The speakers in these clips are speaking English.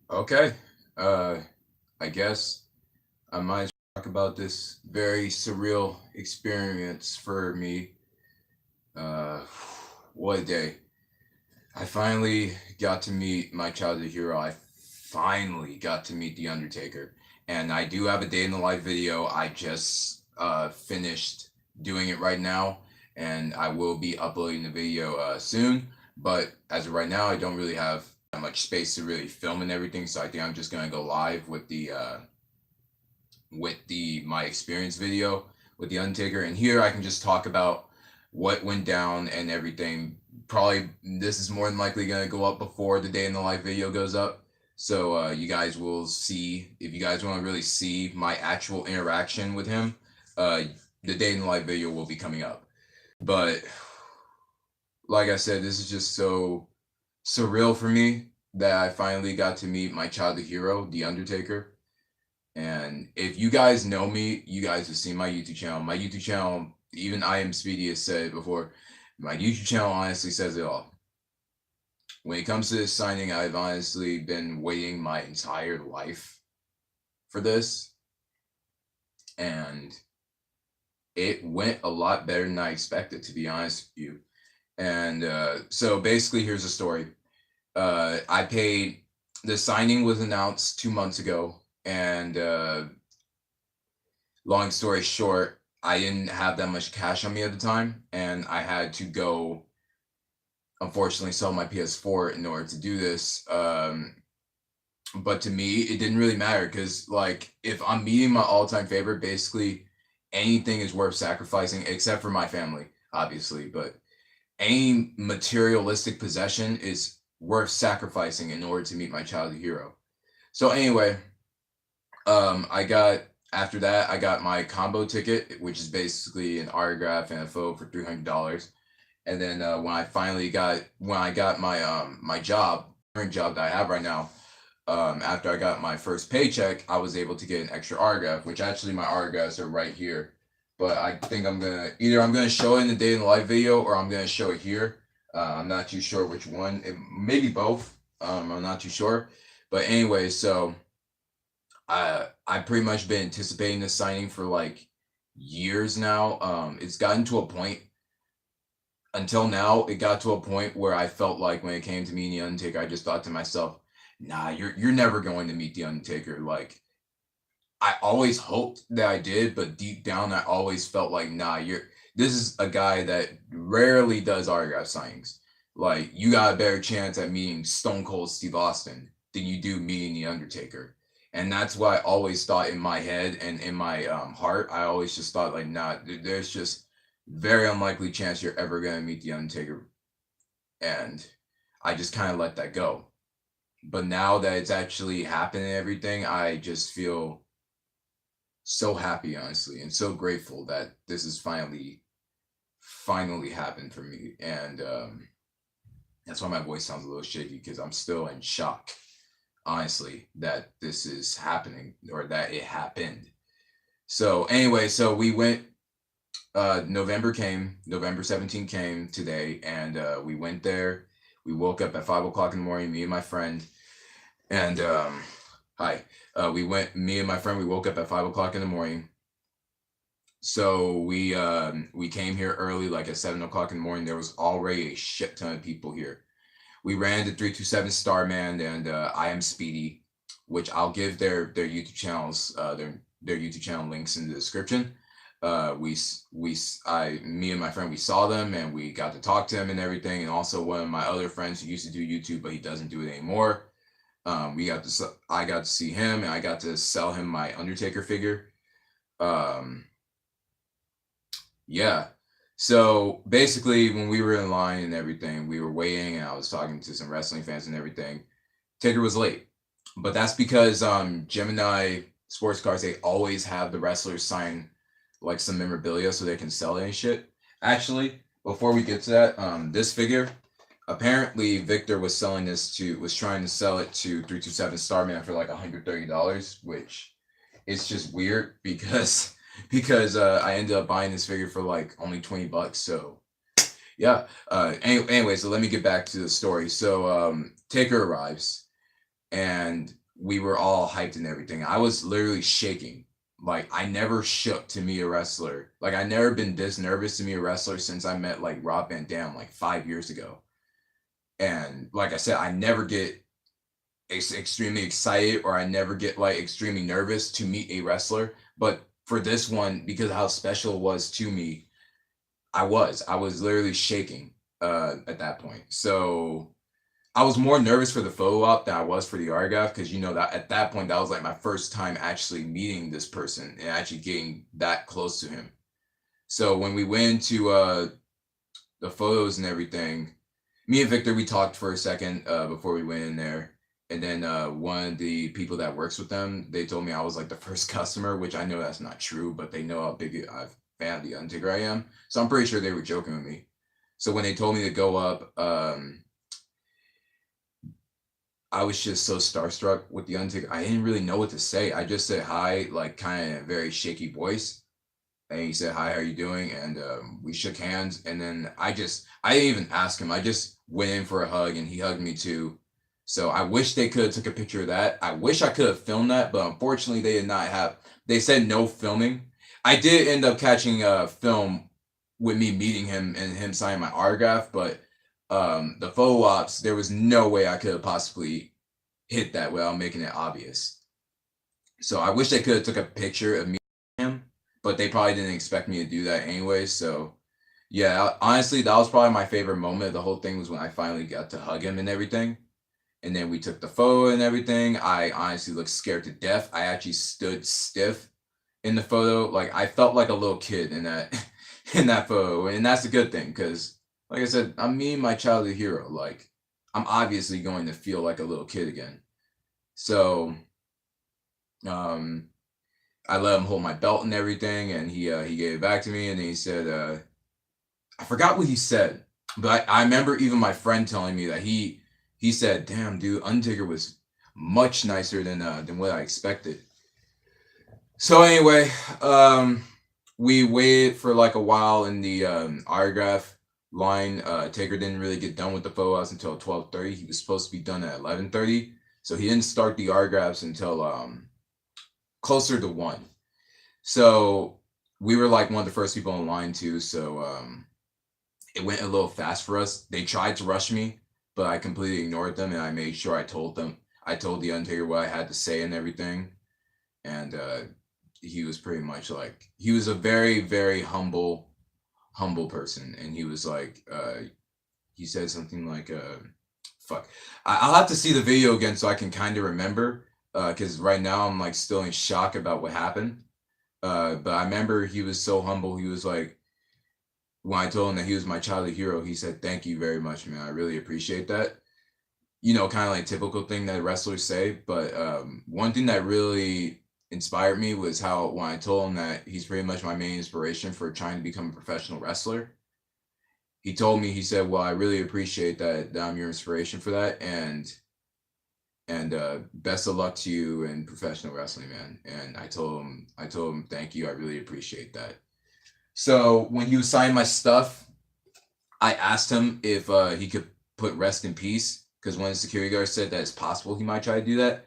Okay. Uh, I guess I might as well talk about this very surreal experience for me. Uh, what a day. I finally got to meet my childhood hero. I finally got to meet The Undertaker. And I do have a day in the life video. I just finished doing it right now. And I will be uploading the video soon. But as of right now, I don't really have that much space to really film and everything. So I think I'm just going to go live with the my experience video with the Undertaker, and here I can just talk about what went down and everything. Probably this is more than likely gonna go up before the day in the life video goes up, so you guys will see if you guys want to really see my actual interaction with him. Uh, the day in the life video will be coming up, but like I said, this is just so surreal for me that I finally got to meet my childhood hero, the Undertaker. And if you guys know me, you guys have seen my YouTube channel. My YouTube channel, even I Am Speedy has said before, my YouTube channel honestly says it all. When it comes to this signing, I've honestly been waiting my entire life for this. And it went a lot better than I expected, to be honest with you. And so basically, here's the story. I paid, the signing was announced 2 months ago. And long story short, I didn't have that much cash on me at the time, and I had to go, unfortunately, sell my PS4 in order to do this. But to me, it didn't really matter because, like, if I'm meeting my all-time favorite, basically anything is worth sacrificing, except for my family, obviously. But any materialistic possession is worth sacrificing in order to meet my childhood hero. So anyway, I got after that I got my combo ticket, which is basically an autograph and a photo for $300. And then when I got my my job, current job that I have right now, after I got my first paycheck, I was able to get an extra autograph, which actually my autographs are right here. But I think I'm gonna show it in the day in the life video, or I'm gonna show it here. I'm not too sure which one. Maybe both. I'm not too sure. But anyway, so I've pretty much been anticipating this signing for like years now. It's gotten to a point until now. It got to a point where I felt like when it came to meeting the Undertaker, I just thought to myself, "Nah, you're never going to meet the Undertaker." Like I always hoped that I did, but deep down, I always felt like, "Nah, you're." This is a guy that rarely does autograph signings. Like you got a better chance at meeting Stone Cold Steve Austin than you do meeting the Undertaker. And that's what I always thought in my head and in my heart. I always just thought like, nah, there's just very unlikely chance you're ever gonna meet the Undertaker, and I just kind of let that go. But now that it's actually happened and everything, I just feel so happy, honestly, and so grateful that this has finally happened for me. And that's why my voice sounds a little shaky because I'm still in shock, honestly, that this is happening or that it happened. So anyway, so we went. November 17th came today, and we went there. We woke up at 5 o'clock in the morning. Me and my friend, and hi. We went. Me and my friend. We woke up at 5 o'clock in the morning. So we came here early, like at 7 o'clock in the morning. There was already a shit ton of people here. We ran to 327 Starman and I Am Speedy, which I'll give their YouTube channels, their YouTube channel links in the description. Me and my friend, we saw them and we got to talk to him and everything. And also one of my other friends who used to do YouTube, but he doesn't do it anymore. I got to see him and I got to sell him my Undertaker figure. Yeah. So basically, when we were in line and everything, we were waiting, and I was talking to some wrestling fans and everything. Taker was late, but that's because Gemini Sports Cars, they always have the wrestlers sign like some memorabilia so they can sell it and shit. Actually, before we get to that, this figure, apparently Victor was trying to sell it to 327 Starman for like $130, which is just weird because I ended up buying this figure for like only $20. So yeah. Anyway, so let me get back to the story. So Taker arrives, and we were all hyped and everything. I was literally shaking. Like I never shook to meet a wrestler. Like I never been this nervous to meet a wrestler since I met like Rob Van Dam like 5 years ago. And like I said, I never get extremely excited or I never get like extremely nervous to meet a wrestler. But for this one, because of how special it was to me, I was literally shaking at that point. So I was more nervous for the photo op than I was for the autograph because you know that at that point that was like my first time actually meeting this person and actually getting that close to him. So when we went into the photos and everything, me and Victor we talked for a second before we went in there, and then one of the people that works with them they told me I was like the first customer, which I know that's not true, but they know how big a fan of the Undertaker I am, so I'm pretty sure they were joking with me. So when they told me to go up, I was just so starstruck with the Undertaker. I didn't really know what to say. I just said hi, like kind of a very shaky voice. And he said, "Hi, how are you doing?" And we shook hands. And then I didn't even ask him. I just went in for a hug and he hugged me too. So I wish they could have took a picture of that. I wish I could have filmed that, but unfortunately they did not have, they said no filming. I did end up catching a film with me meeting him and him signing my autograph, but the photo ops, there was no way I could have possibly hit that without making it obvious. So I wish they could have took a picture of me and him, but they probably didn't expect me to do that anyway. So yeah, honestly, that was probably my favorite moment of the whole thing was when I finally got to hug him and everything. And then we took the photo and everything. I honestly looked scared to death. I actually stood stiff in the photo. Like I felt like a little kid in that in that photo. And that's a good thing because like I said, I'm me, my childhood hero. Like I'm obviously going to feel like a little kid again. So I let him hold my belt and everything, and he gave it back to me, and then he said, I forgot what he said, but I remember even my friend telling me that he said, "Damn, dude, Undertaker was much nicer than what I expected." So anyway, we waited for like a while in the autograph line. Taker didn't really get done with the photos until 12:30. He was supposed to be done at 11:30, so he didn't start the autographs until closer to 1. So we were like one of the first people in line too. So it went a little fast for us. They tried to rush me, but I completely ignored them and I made sure I told them. I told the Undertaker what I had to say and everything. And he was pretty much like, he was a very, very humble person. And he was like, he said something like, fuck. I'll have to see the video again so I can kind of remember. Because right now I'm like still in shock about what happened. But I remember he was so humble. He was like, when I told him that he was my childhood hero, he said, "Thank you very much, man. I really appreciate that." You know, kind of like typical thing that wrestlers say. But one thing that really inspired me was how when I told him that he's pretty much my main inspiration for trying to become a professional wrestler, he told me, he said, "Well, I really appreciate that I'm your inspiration for that. And best of luck to you in professional wrestling, man." And I told him, "Thank you. I really appreciate that." So when he was signing my stuff, I asked him if he could put "rest in peace" because one of the security guards said that it's possible he might try to do that.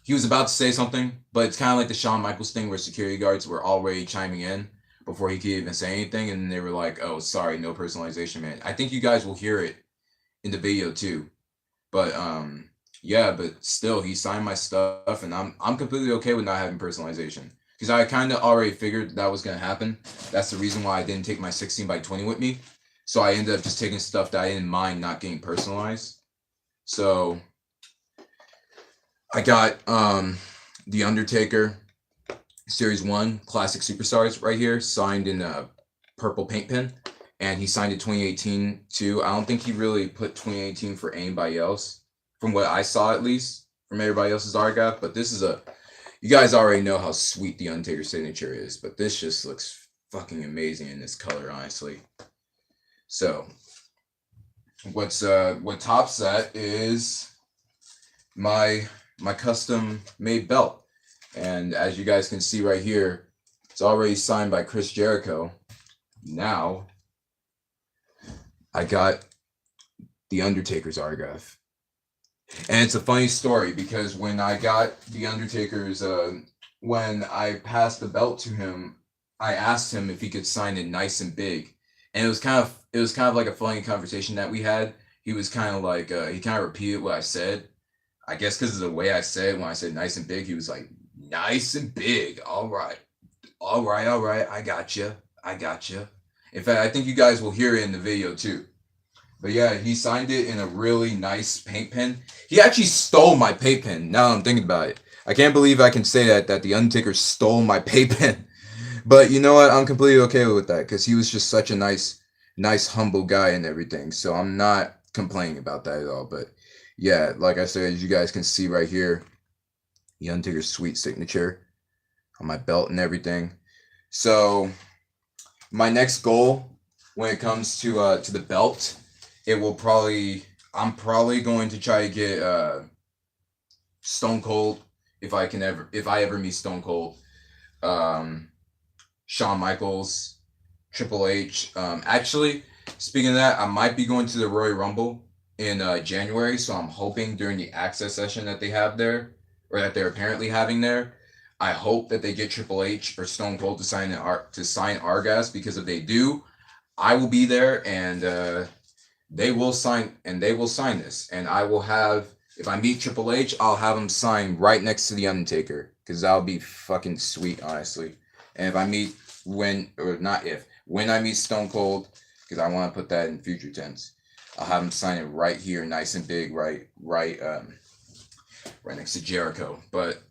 He was about to say something, but it's kind of like the Shawn Michaels thing where security guards were already chiming in before he could even say anything, and they were like, "Oh, sorry, no personalization, man." I think you guys will hear it in the video too, but yeah, but still, he signed my stuff, and I'm completely okay with not having personalization because I kind of already figured that was gonna happen. That's the reason why I didn't take my 16x20 with me. So I ended up just taking stuff that I didn't mind not getting personalized. So I got The Undertaker Series 1 Classic Superstars right here, signed in a purple paint pen. And he signed it 2018 too. I don't think he really put 2018 for anybody else, from what I saw at least, from everybody else's autograph. But this is you guys already know how sweet the Undertaker signature is, but this just looks fucking amazing in this color, honestly. So what tops that is my custom made belt. And as you guys can see right here, it's already signed by Chris Jericho. Now I got the Undertaker's autograph. And it's a funny story because when I got the Undertaker's, when I passed the belt to him, I asked him if he could sign it nice and big, and it was kind of like a funny conversation that we had. He was kind of like he kind of repeated what I said. I guess because of the way I said when I said nice and big, he was like nice and big. All right, all right, all right. I got you. I got you. In fact, I think you guys will hear it in the video too. But yeah, he signed it in a really nice paint pen. He actually stole my paint pen. Now I'm thinking about it. I can't believe I can say that the Undertaker stole my paint pen. But you know what? I'm completely okay with that because he was just such a nice, humble guy and everything. So I'm not complaining about that at all. But yeah, like I said, as you guys can see right here, the Undertaker's sweet signature on my belt and everything. So my next goal when it comes to the belt, it will probably I'm probably going to try to get Stone Cold if I ever meet Stone Cold, um, Shawn Michaels, Triple H. Actually, speaking of that, I might be going to the Royal Rumble in January, so I'm hoping during the access session that they have there, or that they're apparently having there, I hope that they get Triple H or Stone Cold to sign Argas, because if they do, I will be there, and they will sign this, and I will have. If I meet Triple H, I'll have him sign right next to the Undertaker, because that'll be fucking sweet, honestly. And if I meet when I meet Stone Cold, because I want to put that in future tense, I'll have him sign it right here, nice and big, right next to Jericho. But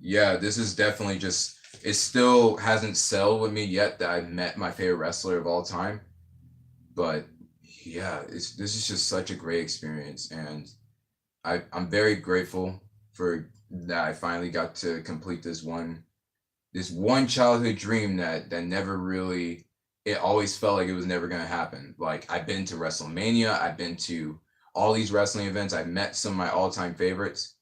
yeah, this is definitely just. It still hasn't settled with me yet that I've met my favorite wrestler of all time, but yeah, this is just such a great experience, and I'm very grateful for that I finally got to complete this one childhood dream that never really, it always felt like it was never gonna happen. Like, I've been to WrestleMania, I've been to all these wrestling events, I've met some of my all-time favorites,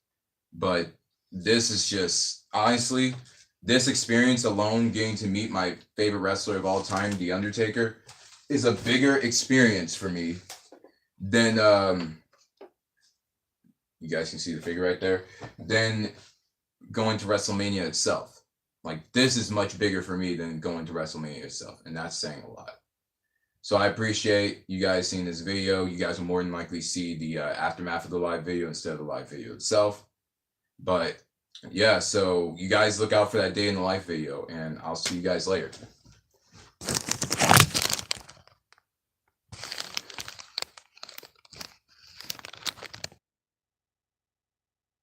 but this is just honestly, this experience alone, getting to meet my favorite wrestler of all time, The Undertaker, is a bigger experience for me than you guys can see the figure right there, than going to WrestleMania itself. Like, this is much bigger for me than going to WrestleMania itself, and that's saying a lot. So I appreciate you guys seeing this video. You guys will more than likely see the aftermath of the live video instead of the live video itself. But yeah, so you guys look out for that day in the life video, and I'll see you guys later.